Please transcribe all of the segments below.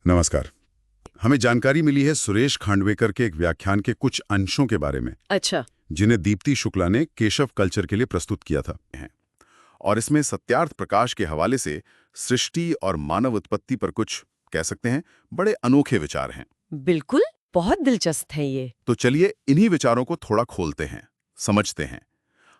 नमस्कार। हमें जानकारी मिली है सुरेश खांडवेकर के एक व्याख्यान के कुछ अंशों के बारे में। अच्छा। जिन्हें दीप्ति शुक्ला ने केशव कल्चर के लिए प्रस्तुत किया था। और इसमें सत्यार्थ प्रकाश के हवाले से सृष्टि और मानव उत्पत्ति पर कुछ कह सकते हैं बड़े अनोखे विचार हैं। बिल्कुल, बहुत दिलचस्प है ये। तो चलिए इन्हीं विचारों को थोड़ा खोलते हैं, समझते हैं।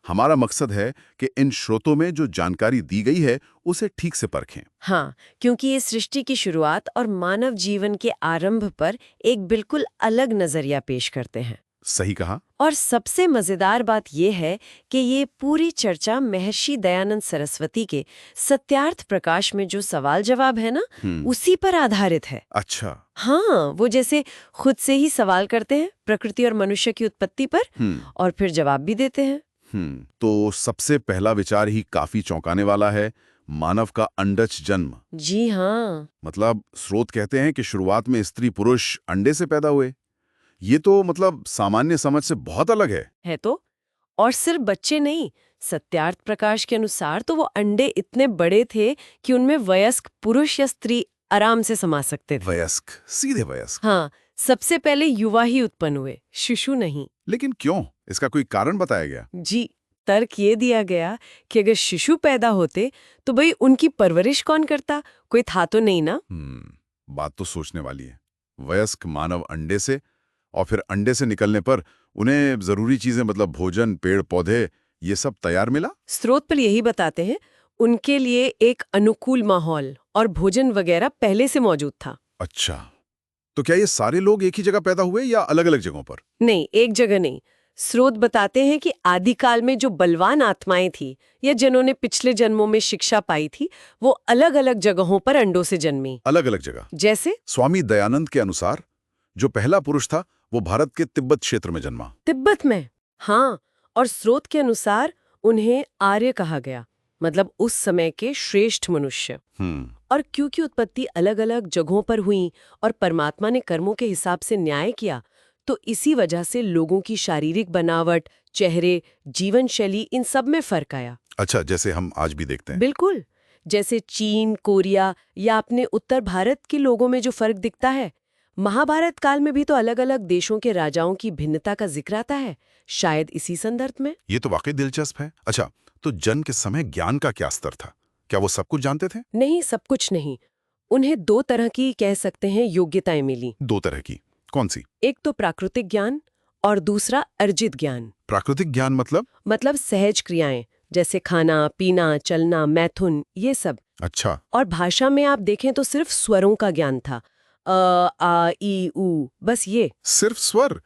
हमारा मकसद है कि इन स्रोतों में जो जानकारी दी गई है उसे ठीक से परखें। हाँ, क्योंकि ये सृष्टि की शुरुआत और मानव जीवन के आरंभ पर एक बिल्कुल अलग नजरिया पेश करते हैं। सही कहा। और सबसे मजेदार बात यह है कि ये पूरी चर्चा महर्षि दयानंद सरस्वती के सत्यार्थ प्रकाश में जो सवाल जवाब है ना, उसी पर आधारित है। अच्छा। हाँ, वो जैसे खुद से ही सवाल करते हैं प्रकृति और मनुष्य की उत्पत्ति पर, और फिर जवाब भी देते हैं। तो सबसे पहला विचार ही काफी चौंकाने वाला है, मानव का अंडज जन्म। जी हाँ। मतलब स्रोत कहते हैं कि शुरुआत में स्त्री पुरुष अंडे से पैदा हुए। ये तो मतलब सामान्य समझ से बहुत अलग है तो और सिर्फ बच्चे नहीं, सत्यार्थ प्रकाश के अनुसार तो वो अंडे इतने बड़े थे कि उनमें वयस्क पुरुष या स्त्री आराम से समा सकते थे। वयस्क, सीधे वयस्क। हाँ, सबसे पहले युवा ही उत्पन्न हुए, शिशु नहीं। लेकिन क्यों? इसका कोई कारण बताया गया? जी, तर्क ये दिया गया कि अगर शिशु पैदा होते तो भाई उनकी परवरिश कौन करता? कोई था तो नहीं ना। बात तो सोचने वाली है। वयस्क मानव अंडे से, और फिर अंडे से निकलने पर उन्हें जरूरी चीजें मतलब भोजन, पेड़ पौधे, ये सब तैयार मिला। स्रोत पर यही बताते हैं, उनके लिए एक अनुकूल माहौल और भोजन वगैरह पहले से मौजूद था। अच्छा, तो क्या ये सारे लोग एक ही जगह पैदा हुए या अलग अलग जगहों पर? नहीं, एक जगह नहीं। स्रोत बताते हैं कि आदिकाल में जो बलवान आत्माएं थी या जिन्होंने पिछले जन्मों में शिक्षा पाई थी, वो अलग अलग जगहों पर अंडों से जन्मी। अलग अलग जगह? जैसे स्वामी दयानंद के अनुसार जो पहला पुरुष था वो भारत के तिब्बत क्षेत्र में जन्मा। तिब्बत में? हाँ, और स्रोत के अनुसार उन्हें आर्य कहा गया, मतलब उस समय के श्रेष्ठ मनुष्य। और क्योंकि उत्पत्ति अलग अलग जगहों पर हुई और परमात्मा ने कर्मों के हिसाब से न्याय किया, तो इसी वजह से लोगों की शारीरिक बनावट, चेहरे, जीवन शैली, इन सब में फर्क आया। अच्छा, जैसे हम आज भी देखते हैं। बिल्कुल, जैसे चीन, कोरिया या अपने उत्तर भारत के लोगों में जो फर्क दिखता है। महाभारत काल में भी तो अलग अलग देशों के राजाओं की भिन्नता का जिक्र आता है, शायद इसी संदर्भ में। ये तो वाकई दिलचस्प है। अच्छा, तो जन्म के समय ज्ञान का क्या स्तर था? क्या वो सब कुछ जानते थे? नहीं, सब कुछ नहीं। उन्हें दो तरह की कह सकते हैं योग्यताएं मिली। दो तरह की? कौन सी? एक तो प्राकृतिक ज्ञान और दूसरा अर्जित ज्ञान। प्राकृतिक ज्ञान मतलब सहज क्रियाएं, जैसे खाना, पीना, चलना, मैथुन, ये सब। अच्छा। और भाषा में आप देखें तो सिर्फ स्वरों का ज्ञान था, अ, आ, ई, ऊ, बस ये। सिर्फ स्वर,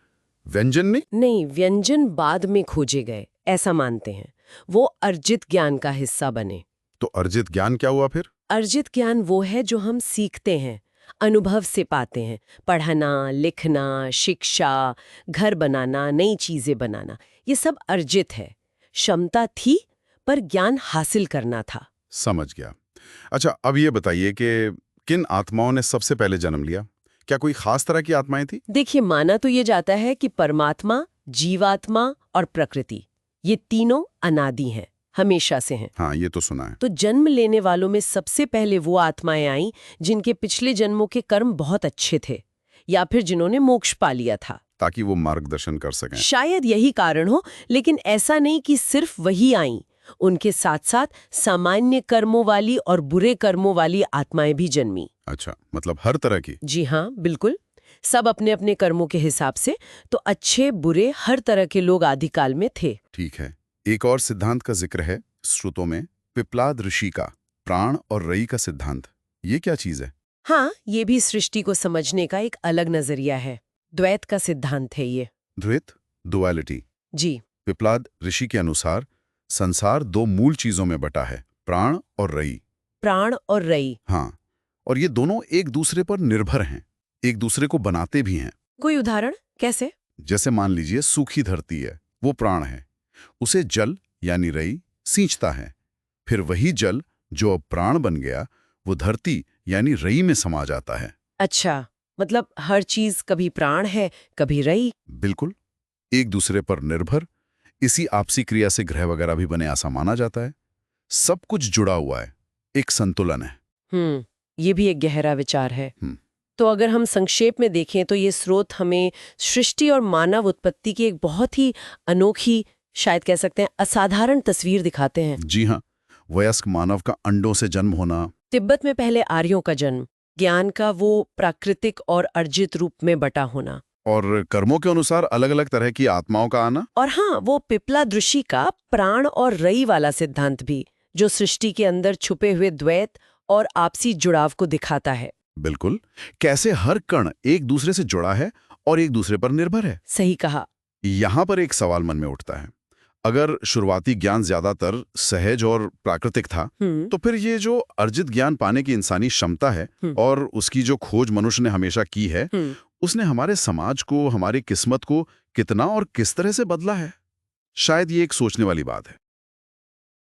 व्यंजन नहीं, व्यंजन बाद में खोजे गए, ऐसा मानते हैं। वो अर्जित ज्ञान का हिस्सा बने। तो अर्जित ज्ञान क्या हुआ फिर? अर्जित ज्ञान वो है जो हम सीखते हैं, अनुभव से पाते हैं। पढ़ना, लिखना, शिक्षा, घर बनाना, नई चीजें बनाना, ये सब अर्जित है। क्षमता थी, पर ज्ञान हासिल करना था। समझ गया। अच्छा, अब ये बताइए कि किन आत्माओं ने सबसे पहले जन्म लिया? क्या कोई खास तरह की आत्माएं थी? देखिए, माना तो ये जाता है कि परमात्मा, जीवात्मा और प्रकृति, ये तीनों अनादि हैं, हमेशा से हैं। हाँ, ये तो सुना है। तो जन्म लेने वालों में सबसे पहले वो आत्माएं आईं जिनके पिछले जन्मों के कर्म बहुत अच्छे थे, या फिर जिन्होंने मोक्ष पा लिया था, ताकि वो मार्गदर्शन कर सकें। शायद यही कारण हो। लेकिन ऐसा नहीं कि सिर्फ वही आईं, उनके साथ साथ सामान्य कर्मों वाली और बुरे कर्मों वाली आत्माएं भी जन्मी। अच्छा, मतलब हर तरह की? जी हाँ, बिल्कुल। सब अपने अपने कर्मों के हिसाब से, तो अच्छे बुरे हर तरह के लोग आदिकाल में थे। ठीक है। एक और सिद्धांत का जिक्र है श्रुतों में, पिप्लाद ऋषि का प्राण और रई का सिद्धांत। ये क्या चीज है? हाँ, ये भी सृष्टि को समझने का एक अलग नजरिया है। द्वैत का सिद्धांत है ये। द्वैत, डुअलिटी। जी। पिप्लाद ऋषि के अनुसार संसार दो मूल चीजों में बटा है, प्राण और रई। प्राण और रई। हाँ, और ये दोनों एक दूसरे पर निर्भर हैं, एक दूसरे को बनाते भी हैं। कोई उदाहरण? कैसे? जैसे मान लीजिए सूखी धरती है, वो प्राण है, उसे जल यानी रई सींचता है। फिर वही जल जो अब प्राण बन गया, वो धरती यानी रई में समा जाता है। अच्छा, मतलब हर चीज कभी प्राण है, कभी रई। बिल्कुल, एक दूसरे पर निर्भर। इसी आपसी क्रिया से ग्रह वगैरह भी बने, ऐसा माना जाता है। सब कुछ जुड़ा हुआ है, एक संतुलन है। ये भी एक गहरा विचार है। तो अगर हम संक्षेप में देखें तो ये स्रोत हमें सृष्टि और मानव उत्पत्ति की एक बहुत ही अनोखी, शायद कह सकते हैं असाधारण तस्वीर दिखाते हैं। जी हाँ, वयस्क मानव का अंडों से जन्म होना, तिब्बत में पहले आर्यों का जन्म, ज्ञान का वो प्राकृतिक और अर्जित रूप में बटा होना, और कर्मों के अनुसार अलग अलग तरह की आत्माओं का आना। और हाँ, वो पिप्लादृषि का प्राण और रई वाला सिद्धांत भी, जो सृष्टि के अंदर छुपे हुए द्वैत और आपसी जुड़ाव को दिखाता है। बिल्कुल, कैसे हर कण एक दूसरे से जुड़ा है और एक दूसरे पर निर्भर है। सही कहा। यहाँ पर एक सवाल मन में उठता है, अगर शुरुआती ज्ञान ज्यादातर सहज और प्राकृतिक था, तो फिर ये जो अर्जित ज्ञान पाने की इंसानी क्षमता है और उसकी जो खोज मनुष्य ने हमेशा की है, उसने हमारे समाज को, हमारी किस्मत को कितना और किस तरह से बदला है? शायद ये एक सोचने वाली बात है।